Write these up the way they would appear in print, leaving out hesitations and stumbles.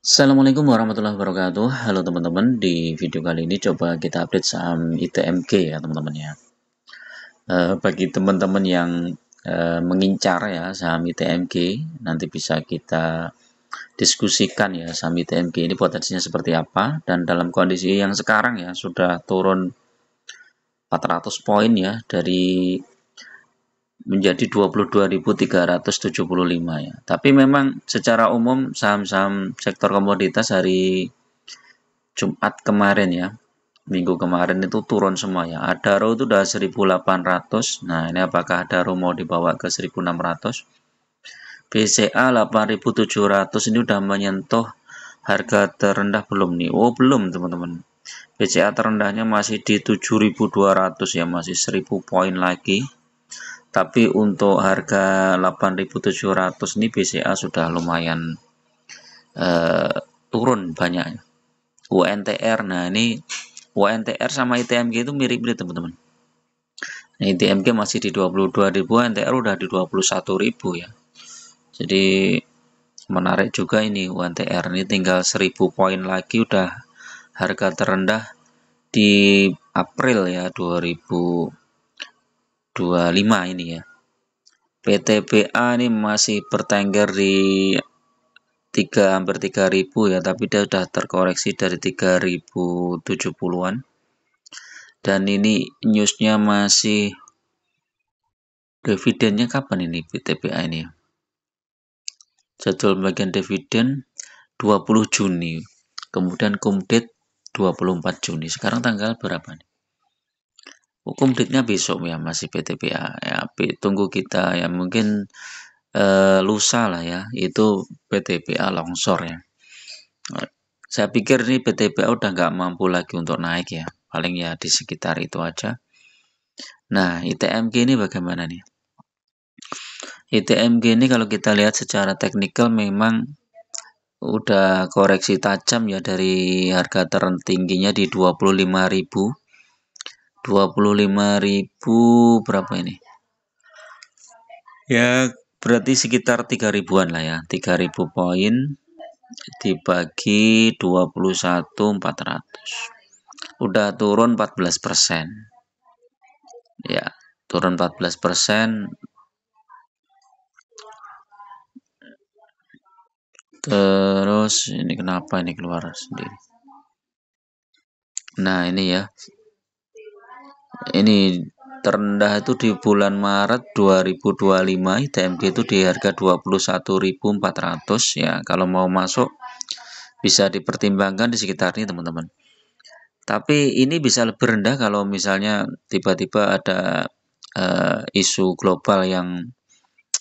Assalamualaikum warahmatullahi wabarakatuh. Halo teman-teman, di video kali ini coba kita update saham ITMG ya teman-teman ya. Bagi teman-teman yang mengincar ya saham ITMG, nanti bisa kita diskusikan ya saham ITMG ini potensinya seperti apa, dan dalam kondisi yang sekarang ya sudah turun 400 poin ya dari menjadi 22.375 ya. Tapi memang secara umum saham-saham sektor komoditas hari Jumat kemarin ya, minggu kemarin itu turun semua ya. Adaro itu udah 1.800. Nah, ini apakah Adaro mau dibawa ke 1.600? BCA 8.700 ini udah menyentuh harga terendah belum nih? Oh, belum teman-teman. BCA terendahnya masih di 7.200 ya, masih 1.000 poin lagi. Tapi untuk harga 8.700 ini BCA sudah lumayan turun banyak. UNTR, nah ini UNTR sama ITMG itu mirip-mirip teman-teman. Nah, ITMG masih di 22.000, UNTR udah di 21.000 ya. Jadi menarik juga ini UNTR, ini tinggal 1.000 poin lagi udah harga terendah di April ya 2025 ini ya. PTBA ini masih bertengger di hampir 3.000 ya, tapi dia sudah terkoreksi dari 3.070-an. Dan ini newsnya masih dividennya kapan ini PTBA ini? Jadwal bagian dividen 20 Juni. Kemudian kumdate 24 Juni. Sekarang tanggal berapa nih? Kumdate-nya besok ya masih PTBA. Ya, tunggu kita ya mungkin lusa lah ya. Itu PTBA longsor ya. Saya pikir ini PTBA udah nggak mampu lagi untuk naik ya. Paling ya di sekitar itu aja. Nah, ITMG ini bagaimana nih? ITMG ini kalau kita lihat secara teknikal memang udah koreksi tajam ya dari harga tertingginya di 25.000. 25.000 berapa ini? Ya, berarti sekitar 3.000-an lah ya. 3.000 poin dibagi 21.400. Udah turun 14%. Ya, turun 14%. Terus ini kenapa ini keluar sendiri? Nah, ini ya. Ini terendah itu di bulan Maret 2025, ITMG itu di harga 21.400 ya. Kalau mau masuk bisa dipertimbangkan di sekitar ini teman-teman. Tapi ini bisa lebih rendah kalau misalnya tiba-tiba ada isu global yang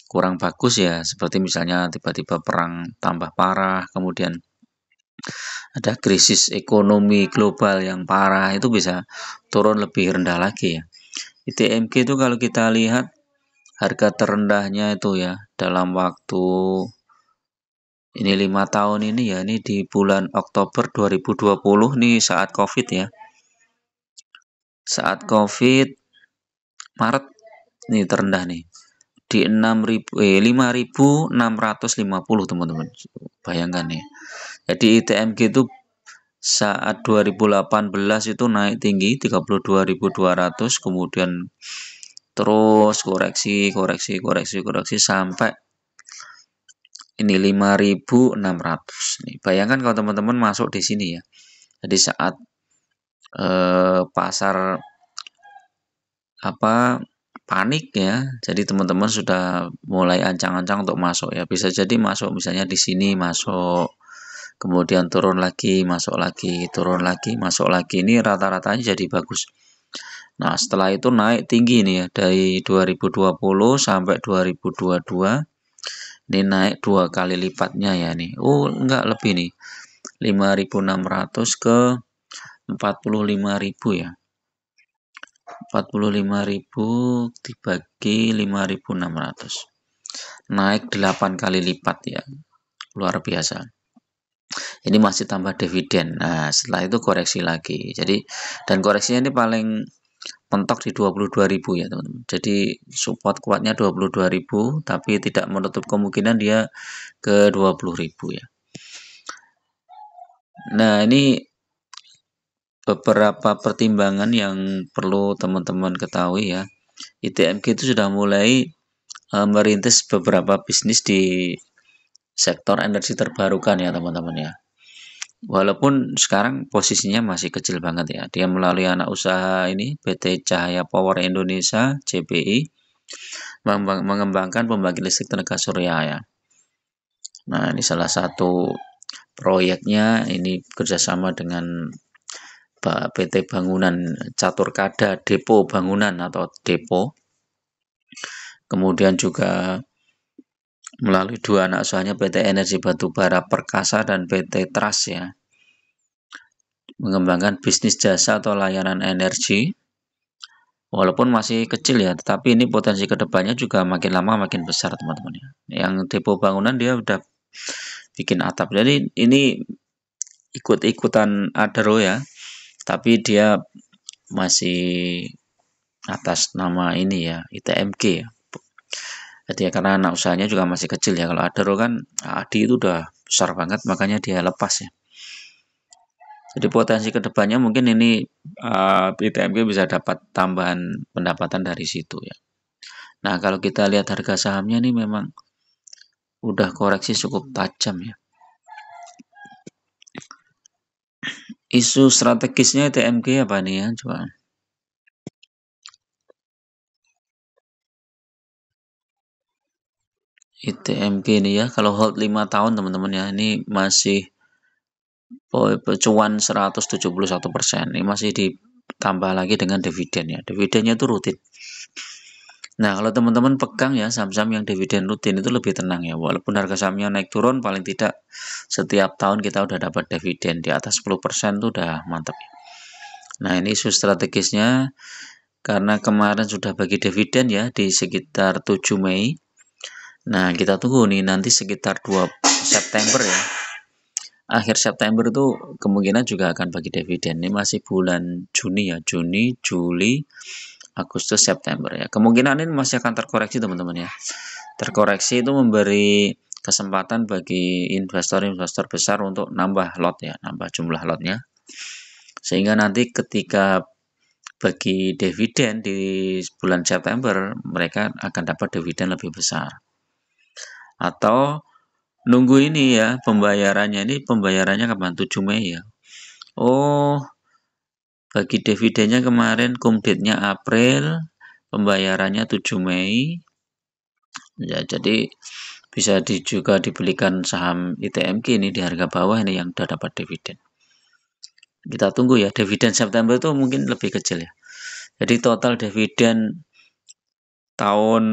kurang bagus ya, seperti misalnya tiba-tiba perang tambah parah, kemudian ada krisis ekonomi global yang parah, itu bisa turun lebih rendah lagi ya. ITMG itu kalau kita lihat harga terendahnya itu ya dalam waktu ini 5 tahun ini ya, ini di bulan Oktober 2020 nih saat COVID ya. Saat COVID Maret nih terendah nih di 5.650 teman-teman. Bayangkan ya. Jadi ITMG itu saat 2018 itu naik tinggi 32.200, kemudian terus koreksi sampai ini 5.600 nih. Bayangkan kalau teman-teman masuk di sini ya. Jadi saat pasar panik ya. Jadi teman-teman sudah mulai ancang-ancang untuk masuk ya. Bisa jadi masuk misalnya di sini masuk, kemudian turun lagi, masuk lagi, turun lagi, masuk lagi. Ini rata-ratanya jadi bagus. Nah, setelah itu naik tinggi nih ya dari 2020 sampai 2022. Ini naik 2 kali lipatnya ya nih. Oh, enggak lebih nih. 5.600 ke 45.000 ya. 45.000 dibagi 5.600. Naik 8 kali lipat ya. Luar biasa. Ini masih tambah dividen. Nah, setelah itu koreksi lagi. Jadi dan koreksinya ini paling mentok di 22.000 ya, teman-teman. Jadi support kuatnya 22.000, tapi tidak menutup kemungkinan dia ke 20.000 ya. Nah, ini beberapa pertimbangan yang perlu teman-teman ketahui ya. ITMG itu sudah mulai merintis beberapa bisnis di sektor energi terbarukan ya teman-teman ya. Walaupun sekarang posisinya masih kecil banget ya. Dia melalui anak usaha ini PT Cahaya Power Indonesia (CPI) mengembangkan pembangkit listrik tenaga surya ya. Nah, ini salah satu proyeknya, ini kerjasama dengan PT Bangunan Caturkada Depo Bangunan atau Depo. Kemudian juga melalui dua anak usahanya PT Energi Batubara Perkasa dan PT Trust ya, mengembangkan bisnis jasa atau layanan energi. Walaupun masih kecil ya, tetapi ini potensi kedepannya juga makin lama makin besar teman-teman ya. Yang Depo Bangunan dia udah bikin atap, jadi ini ikut-ikutan Adaro ya, tapi dia masih atas nama ini ya, ITMG ya. Jadi ya, karena anak usahanya juga masih kecil ya. Kalau Adaro kan Adi itu udah besar banget, makanya dia lepas ya. Jadi potensi kedepannya mungkin ini ITMG bisa dapat tambahan pendapatan dari situ ya. Nah, kalau kita lihat harga sahamnya ini memang udah koreksi cukup tajam ya. Isu strategisnya ITMG apa nih ya, coba. ITMG ini ya, kalau hold 5 tahun teman-teman ya, ini masih cuan 171%. Ini masih ditambah lagi dengan dividen ya. Dividennya itu rutin. Nah, kalau teman-teman pegang ya saham-saham yang dividen rutin itu lebih tenang ya. Walaupun harga sahamnya naik turun, paling tidak setiap tahun kita udah dapat dividen di atas 10% itu udah mantap ya. Nah, ini isu strategisnya karena kemarin sudah bagi dividen ya di sekitar 7 Mei. Nah, kita tunggu nih nanti sekitar 2 September ya. Akhir September itu kemungkinan juga akan bagi dividen. Ini masih bulan Juni ya, Juni, Juli, Agustus, September ya. Kemungkinan ini masih akan terkoreksi teman-teman ya. Terkoreksi itu memberi kesempatan bagi investor-investor besar untuk nambah lot ya, nambah jumlah lotnya. Sehingga nanti ketika bagi dividen di bulan September, mereka akan dapat dividen lebih besar. Atau nunggu ini ya, pembayarannya kapan? 7 Mei ya. Oh, bagi dividennya kemarin kumditnya April, pembayarannya 7 Mei. Ya, jadi bisa juga dibelikan saham ITMG ini di harga bawah ini yang udah dapat dividen. Kita tunggu ya, dividen September itu mungkin lebih kecil ya. Jadi total dividen tahun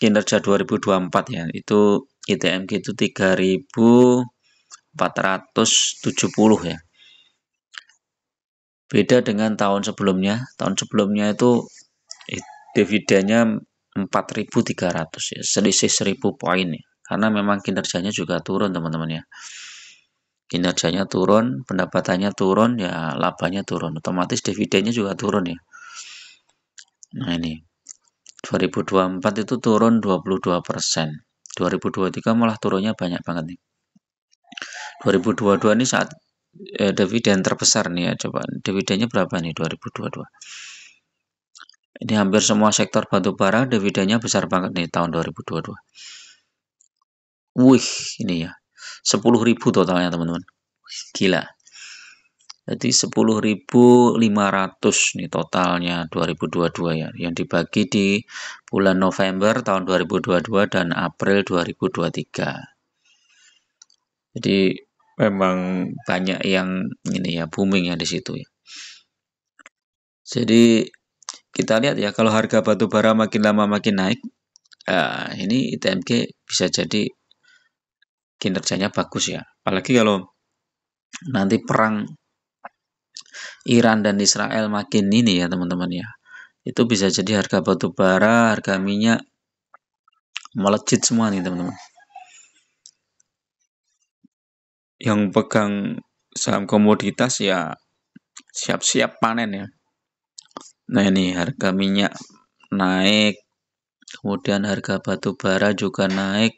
kinerja 2024 ya, itu ITMG itu 3.470 ya. Beda dengan tahun sebelumnya. Tahun sebelumnya itu dividennya 4.300 ya, selisih 1.000 poin ya. Karena memang kinerjanya juga turun teman-teman ya. Kinerjanya turun, pendapatannya turun, ya labanya turun. Otomatis dividennya juga turun ya. Nah ini 2024 itu turun 22%. 2023 malah turunnya banyak banget nih. 2022 ini saat dividen terbesar nih ya, coba dividennya berapa nih 2022? Ini hampir semua sektor batubara dividennya besar banget nih tahun 2022. Wih, ini ya 10.000 totalnya teman-teman. Gila. Jadi 10.500 nih totalnya 2022 ya, yang dibagi di bulan November tahun 2022 dan April 2023. Jadi memang banyak yang ini ya booming ya di situ ya. Jadi kita lihat ya, kalau harga batu bara makin lama makin naik, ini ITMG bisa jadi kinerjanya bagus ya. Apalagi kalau nanti perang Iran dan Israel makin ini ya teman-teman ya. Itu bisa jadi harga batu bara, harga minyak melejit semua nih teman-teman. Yang pegang saham komoditas ya siap-siap panen ya. Nah ini harga minyak naik, kemudian harga batu bara juga naik.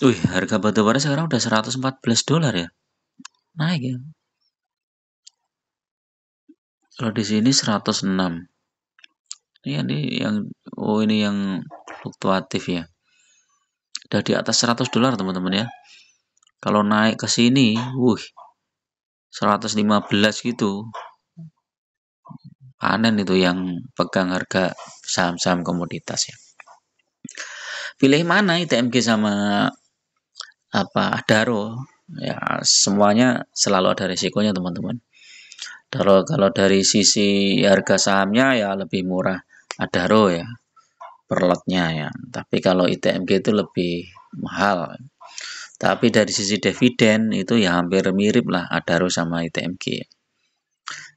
Wih, harga batubara sekarang udah $114 ya. Naik ya. Kalau di sini 106. Ini yang ini yang fluktuatif ya. Udah di atas $100 teman-teman ya. Kalau naik ke sini, 115 gitu. Panen itu yang pegang harga saham-saham komoditas ya. Pilih mana ITMG sama Adaro? Ya, semuanya selalu ada risikonya teman-teman. Kalau dari sisi harga sahamnya ya lebih murah Adaro ya per lotnya ya. Tapi kalau ITMG itu lebih mahal. Tapi dari sisi dividen itu ya hampir mirip lah Adaro sama ITMG.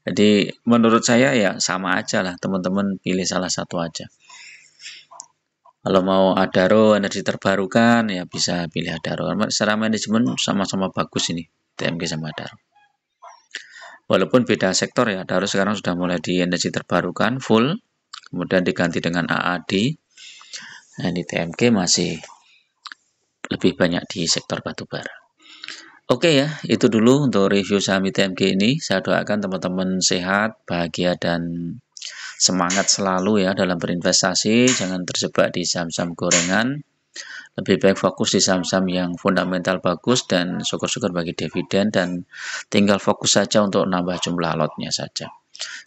Jadi menurut saya ya sama aja lah, teman-teman pilih salah satu aja. Kalau mau Adaro energi terbarukan ya bisa pilih Adaro. Secara manajemen sama-sama bagus ini ITMG sama Adaro. Walaupun beda sektor ya, Adaro sekarang sudah mulai di energi terbarukan full, kemudian diganti dengan AAD. Nah, di TMG masih lebih banyak di sektor batubara. Oke ya, itu dulu untuk review saham ITMG ini. Saya doakan teman-teman sehat, bahagia, dan semangat selalu ya dalam berinvestasi. Jangan terjebak di saham-saham gorengan. Lebih baik fokus di saham-saham yang fundamental bagus dan syukur-syukur bagi dividen, dan tinggal fokus saja untuk nambah jumlah lotnya saja.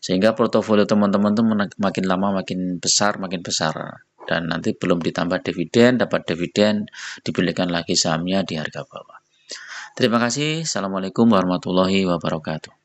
Sehingga portofolio teman-teman tuh makin lama makin besar, dan nanti belum ditambah dividen, dapat dividen, dibelikan lagi sahamnya di harga bawah. Terima kasih. Assalamualaikum warahmatullahi wabarakatuh.